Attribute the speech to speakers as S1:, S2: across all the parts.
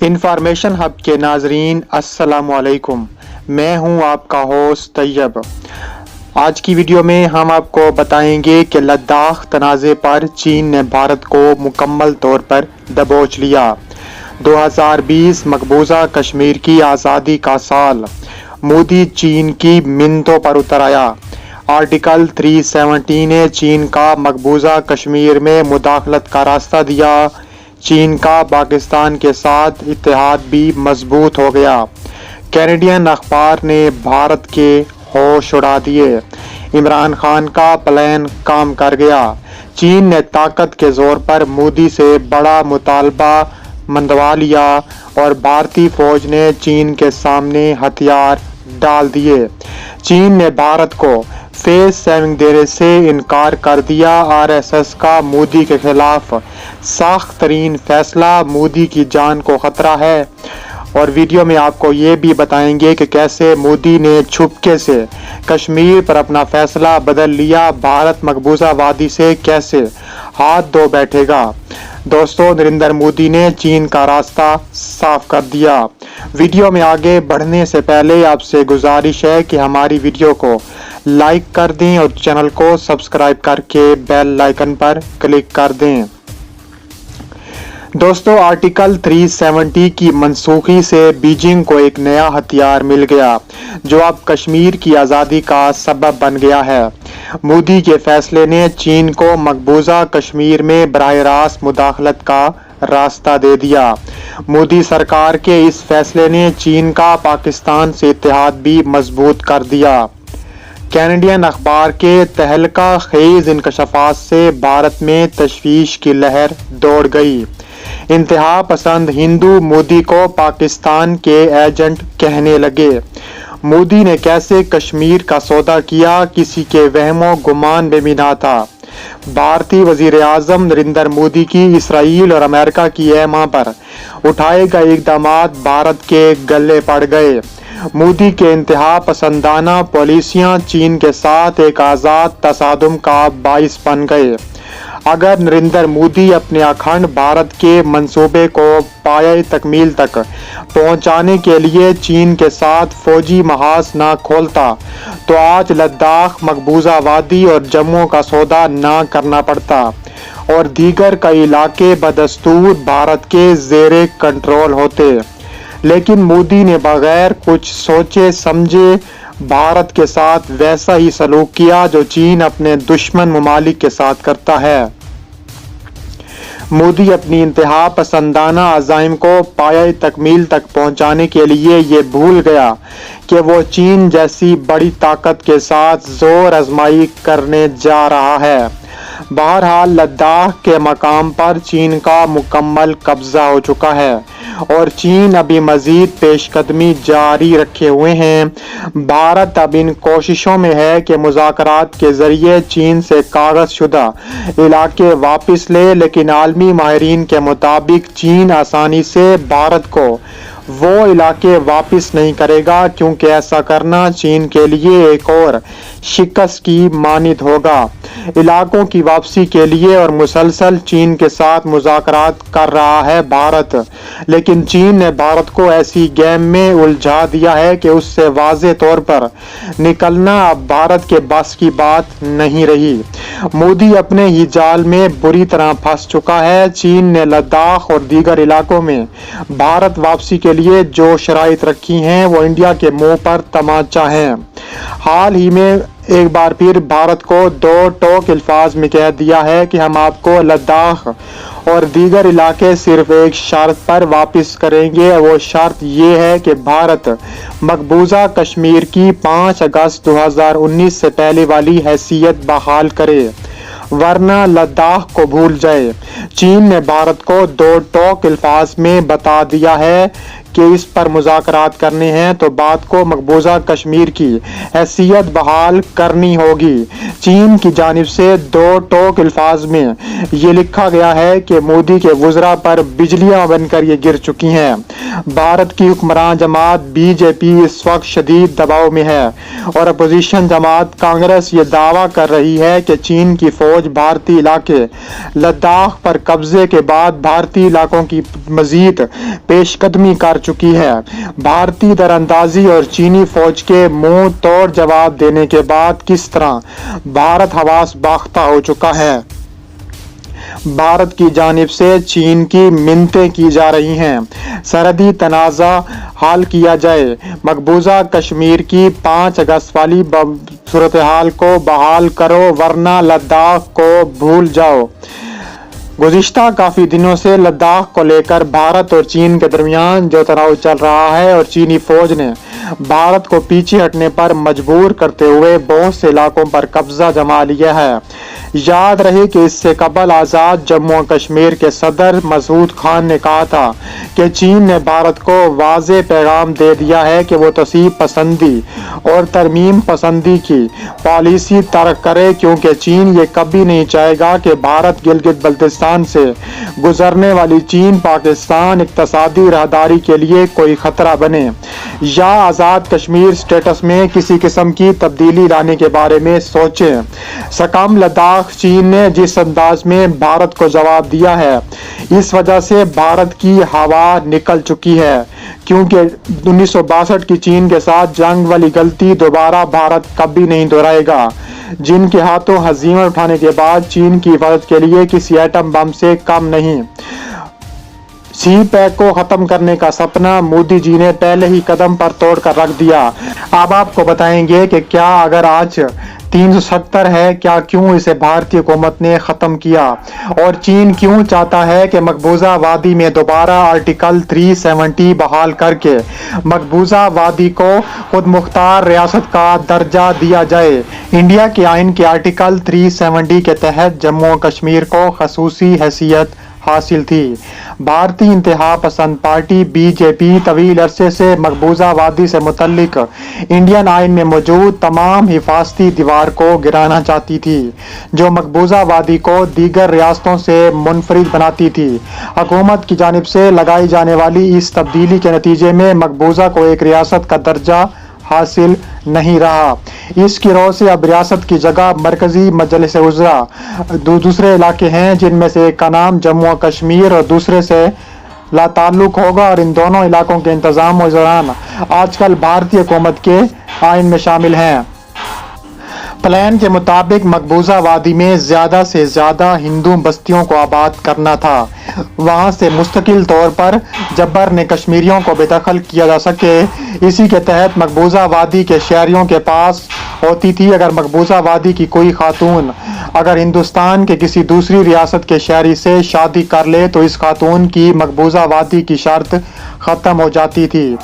S1: Information hub کے ناظرین السلام علیکم، میں ہوں آپ کا ہوسٹ طیب۔ آج کی ویڈیو میں ہم آپ کو بتائیں گے کہ لداخ تنازع پر چین نے بھارت کو مکمل طور پر دبوچ لیا۔ 2020 مقبوضہ کشمیر کی آزادی کا سال، مودی چین کی منتوں پر اتر آیا۔ آرٹیکل 370 نے چین کا مقبوضہ کشمیر میں مداخلت کا راستہ دیا۔ چین کا پاکستان کے ساتھ اتحاد بھی مضبوط ہو گیا۔ کینیڈین اخبار نے بھارت کے ہوش اڑا دیے۔ عمران خان کا پلان کام کر گیا۔ چین نے طاقت کے زور پر مودی سے بڑا مطالبہ منوا لیا اور بھارتی فوج نے چین کے سامنے ہتھیار ڈال دیے۔ چین نے بھارت کو فیس سیونگ دینے سے انکار کر دیا۔ RSS کا مودی کے خلاف سخت ترین فیصلہ مودی کی جان کو خطرہ ہے، اور ویڈیو میں آپ کو یہ بھی بتائیں گے کہ کیسے مودی نے چھپکے سے کشمیر پر اپنا فیصلہ بدل لیا۔ بھارت مقبوضہ وادی سے کیسے ہاتھ دھو بیٹھے گا؟ دوستو، نریندر مودی نے چین کا راستہ صاف کر دیا۔ ویڈیو میں آگے بڑھنے سے پہلے آپ سے گزارش ہے کہ ہماری ویڈیو کو لائک کر دیں اور چینل کو سبسکرائب کر کے بیل آئیکن پر کلک کر دیں۔ دوستو، آرٹیکل 370 کی منسوخی سے بیجنگ کو ایک نیا ہتھیار مل گیا جو اب کشمیر کی آزادی کا سبب بن گیا ہے۔ مودی کے فیصلے نے چین کو مقبوضہ کشمیر میں براہ راست مداخلت کا راستہ دے دیا۔ مودی سرکار کے اس فیصلے نے چین کا پاکستان سے اتحاد بھی مضبوط کر دیا۔ کینیڈین اخبار کے تہلکہ خیز انکشافات سے بھارت میں تشویش کی لہر دوڑ گئی۔ انتہا پسند ہندو مودی کو پاکستان کے ایجنٹ کہنے لگے۔ مودی نے کیسے کشمیر کا سودا کیا، کسی کے وہم و گمان میں بھی نہ تھا۔ بھارتی وزیر اعظم نریندر مودی کی اسرائیل اور امریکہ کی ایما پر اٹھائے گئے اقدامات بھارت کے گلے پڑ گئے۔ مودی کے انتہا پسندانہ پالیسیاں چین کے ساتھ ایک آزاد تصادم کا باعث بن گئے۔ اگر نریندر مودی اپنے اکھنڈ بھارت کے منصوبے کو پایۂ تکمیل تک پہنچانے کے لیے چین کے ساتھ فوجی محاذ نہ کھولتا تو آج لداخ، مقبوضہ وادی اور جموں کا سودا نہ کرنا پڑتا اور دیگر کئی علاقے بدستور بھارت کے زیر کنٹرول ہوتے۔ لیکن مودی نے بغیر کچھ سوچے سمجھے بھارت کے ساتھ ویسا ہی سلوک کیا جو چین اپنے دشمن ممالک کے ساتھ کرتا ہے۔ مودی اپنی انتہا پسندانہ عزائم کو پایۂ تکمیل تک پہنچانے کے لیے یہ بھول گیا کہ وہ چین جیسی بڑی طاقت کے ساتھ زور آزمائی کرنے جا رہا ہے۔ بہرحال لداخ کے مقام پر چین کا مکمل قبضہ ہو چکا ہے اور چین ابھی مزید پیش قدمی جاری رکھے ہوئے ہیں۔ بھارت اب ان کوششوں میں ہے کہ مذاکرات کے ذریعے چین سے کاغذ شدہ علاقے واپس لے، لیکن عالمی ماہرین کے مطابق چین آسانی سے بھارت کو وہ علاقے واپس نہیں کرے گا، کیونکہ ایسا کرنا چین کے لیے ایک اور شکست کی مانند ہوگا۔ علاقوں کی واپسی کے لیے اور مسلسل چین کے ساتھ مذاکرات کر رہا ہے بھارت، لیکن چین نے بھارت کو ایسی گیم میں الجھا دیا ہے کہ اس سے واضح طور پر نکلنا اب بھارت کے بس کی بات نہیں رہی۔ مودی اپنے ہی جال میں بری طرح پھنس چکا ہے۔ چین نے لداخ اور دیگر علاقوں میں بھارت واپسی کے لیے جو شرائط رکھی ہیں وہ انڈیا کے منہ پر تماچا ہے۔ حال ہی میں ایک بار پھر بھارت کو دو ٹوک الفاظ میں کہہ دیا ہے کہ ہم آپ کو لداخ اور دیگر علاقے صرف ایک شرط پر واپس کریں گے، اور وہ شرط یہ ہے کہ بھارت مقبوضہ کشمیر کی 5 اگست 2019 سے پہلے والی حیثیت بحال کرے، ورنہ لداخ کو بھول جائے۔ چین نے بھارت کو دو ٹوک الفاظ میں بتا دیا ہے کہ اس پر مذاکرات کرنے ہیں تو بات کو مقبوضہ کشمیر کی حیثیت بحال کرنی ہوگی۔ چین کی جانب سے دو ٹوک الفاظ میں یہ لکھا گیا ہے کہ مودی کے وزراء پر بجلیاں بن کر یہ گر چکی ہیں۔ بھارت کی حکمران جماعت بی جے پی اس وقت شدید دباؤ میں ہے اور اپوزیشن جماعت کانگریس یہ دعویٰ کر رہی ہے کہ چین کی فوج بھارتی علاقے لداخ پر قبضے کے بعد بھارتی علاقوں کی مزید پیش قدمی کر چکی ہے۔ بھارتی دراندازی اور چینی فوج کے منہ توڑ جواب دینے کے بعد کس طرح بھارت حواس باختہ ہو چکا ہے۔ بھارت کی جانب سے چین کی منتیں کی جا رہی ہیں سرحدی تنازع حل کیا جائے، مقبوضہ کشمیر کی 5 اگست والی صورتحال کو بحال کرو ورنہ لداخ کو بھول جاؤ۔ گزشتہ کافی دنوں سے لداخ کو لے کر بھارت اور چین کے درمیان جو تناؤ چل رہا ہے اور چینی فوج نے بھارت کو پیچھے ہٹنے پر مجبور کرتے ہوئے بہت سے علاقوں پر قبضہ جما لیا ہے۔ یاد رہے کہ اس سے قبل آزاد جموں و کشمیر کے صدر مسعود خان نے کہا تھا کہ چین نے بھارت کو واضح پیغام دے دیا ہے کہ وہ توسیع پسندی اور ترمیم پسندی کی پالیسی ترک کرے، کیونکہ چین یہ کبھی نہیں چاہے گا کہ بھارت گلگت بلتستان سے گزرنے والی چین پاکستان اقتصادی راہداری کے لیے کوئی خطرہ بنے یا آزاد کشمیر سٹیٹس میں کسی قسم کی تبدیلی لانے کے بارے میں سوچیں۔ سکم لداخ چین نے جس انداز میں بھارت کو جواب دیا ہے، اس وجہ سے بھارت کی ہوا نکل چکی ہے، کیونکہ 1962 کی چین کے ساتھ جنگ والی غلطی دوبارہ بھارت کبھی نہیں دہرائے گا۔ جن کے ہاتھوں ہزیمت اٹھانے کے بعد چین کی حفاظت کے لیے کسی ایٹم بم سے کم نہیں۔ سی پیک کو ختم کرنے کا سپنا مودی جی نے پہلے ہی قدم پر توڑ کر رکھ دیا۔ اب آپ کو بتائیں گے کہ کیا اگر آج 370 ہے، کیا کیوں اسے بھارتی حکومت نے ختم کیا، اور چین کیوں چاہتا ہے کہ مقبوضہ وادی میں دوبارہ آرٹیکل 370 بحال کر کے مقبوضہ وادی کو خود مختار ریاست کا درجہ دیا جائے۔ انڈیا کے آئین کے آرٹیکل 370 کے تحت جموں و کشمیر کو خصوصی حیثیت حاصل تھی۔ بھارتی انتہا پسند پارٹی بی جے پی طویل عرصے سے مقبوضہ وادی سے متعلق انڈین آئین میں موجود تمام حفاظتی دیوار کو گرانا چاہتی تھی، جو مقبوضہ وادی کو دیگر ریاستوں سے منفرد بناتی تھی۔ حکومت کی جانب سے لگائی جانے والی اس تبدیلی کے نتیجے میں مقبوضہ کو ایک ریاست کا درجہ حاصل نہیں رہا۔ اس کی روح سے اب ریاست کی جگہ مرکزی مجلس وزراء دوسرے علاقے ہیں، جن میں سے ایک کا نام جموں و کشمیر اور دوسرے سے لا تعلق ہوگا، اور ان دونوں علاقوں کے انتظام و وزران آج کل بھارتی حکومت کے آئین میں شامل ہیں۔ پلان کے مطابق مقبوضہ وادی میں زیادہ سے زیادہ ہندو بستیوں کو آباد کرنا تھا، وہاں سے مستقل طور پر جبر نے کشمیریوں کو بے دخل کیا جا سکے۔ اسی کے تحت مقبوضہ وادی کے شہریوں کے پاس ہوتی تھی اگر مقبوضہ وادی کی کوئی خاتون اگر ہندوستان کے کسی دوسری ریاست کے شہری سے شادی کر لے تو اس خاتون کی مقبوضہ وادی کی شرط ختم ہو جاتی تھی،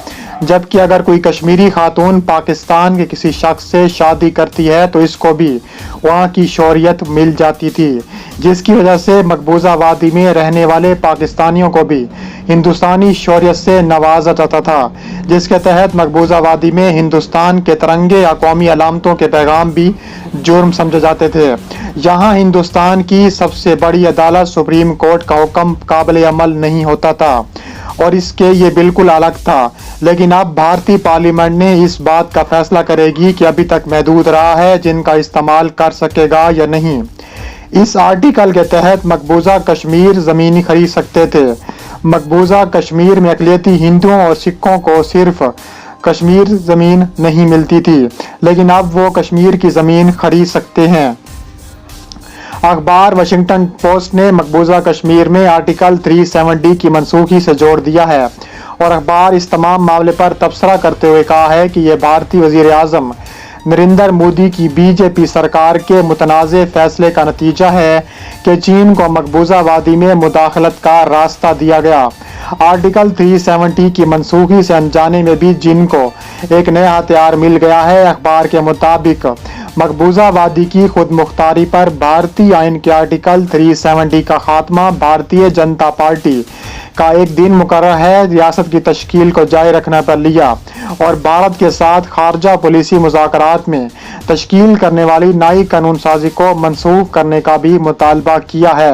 S1: جبکہ اگر کوئی کشمیری خاتون پاکستان کے کسی شخص سے شادی کرتی ہے تو اس کو بھی وہاں کی شہریت مل جاتی تھی، جس کی وجہ سے مقبوضہ وادی میں رہنے والے پاکستانیوں کو بھی ہندوستانی شہریت سے نوازا جاتا تھا، جس کے تحت مقبوضہ وادی میں ہندوستان کے ترنگے یا قومی علامتوں کے پیغام بھی جرم سمجھے جاتے تھے۔ یہاں ہندوستان کی سب سے بڑی عدالت سپریم کورٹ کا حکم قابل عمل نہیں ہوتا تھا اور اس کے یہ بالکل الگ تھا، لیکن اب بھارتی پارلیمنٹ نے اس بات کا فیصلہ کرے گی کہ ابھی تک محدود رہا ہے جن کا استعمال کر سکے گا یا نہیں۔ اس آرٹیکل کے تحت مقبوضہ کشمیر زمینی خرید سکتے تھے۔ مقبوضہ کشمیر میں اقلیتی ہندوؤں اور سکھوں کو صرف کشمیر زمین نہیں ملتی تھی، لیکن اب وہ کشمیر کی زمین خرید سکتے ہیں۔ اخبار واشنگٹن پوسٹ نے مقبوضہ کشمیر میں آرٹیکل 370 کی منسوخی سے جوڑ دیا ہے، اور اخبار اس تمام معاملے پر تبصرہ کرتے ہوئے کہا ہے کہ یہ بھارتی وزیر اعظم نریندر مودی کی بی جے پی سرکار کے متنازع فیصلے کا نتیجہ ہے کہ چین کو مقبوضہ وادی میں مداخلت کا راستہ دیا گیا۔ آرٹیکل 370 کی منسوخی سے انجانے میں بھی جن کو ایک نیا ہتھیار مل گیا ہے۔ اخبار کے مطابق مقبوضہ وادی کی خود مختاری پر بھارتی آئین کے آرٹیکل 370 کا خاتمہ۔ بھارتیہ جنتا پارٹی کا ایک دن مقرر ہے ریاست کی تشکیل کو جاری رکھنے پر لیا اور بھارت کے ساتھ خارجہ پالیسی مذاکرات میں تشکیل کرنے والی نئی قانون سازی کو منسوخ کرنے کا بھی مطالبہ کیا ہے۔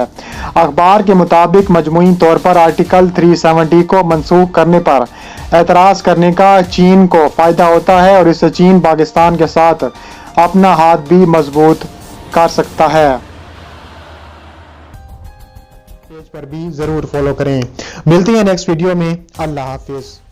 S1: اخبار کے مطابق مجموعی طور پر آرٹیکل 370 کو منسوخ کرنے پر اعتراض کرنے کا چین کو فائدہ ہوتا ہے اور اس سے چین پاکستان کے ساتھ اپنا ہاتھ بھی مضبوط کر سکتا ہے۔ پیج پر بھی ضرور فالو کریں۔ ملتے ہیں نیکسٹ ویڈیو میں۔ اللہ حافظ۔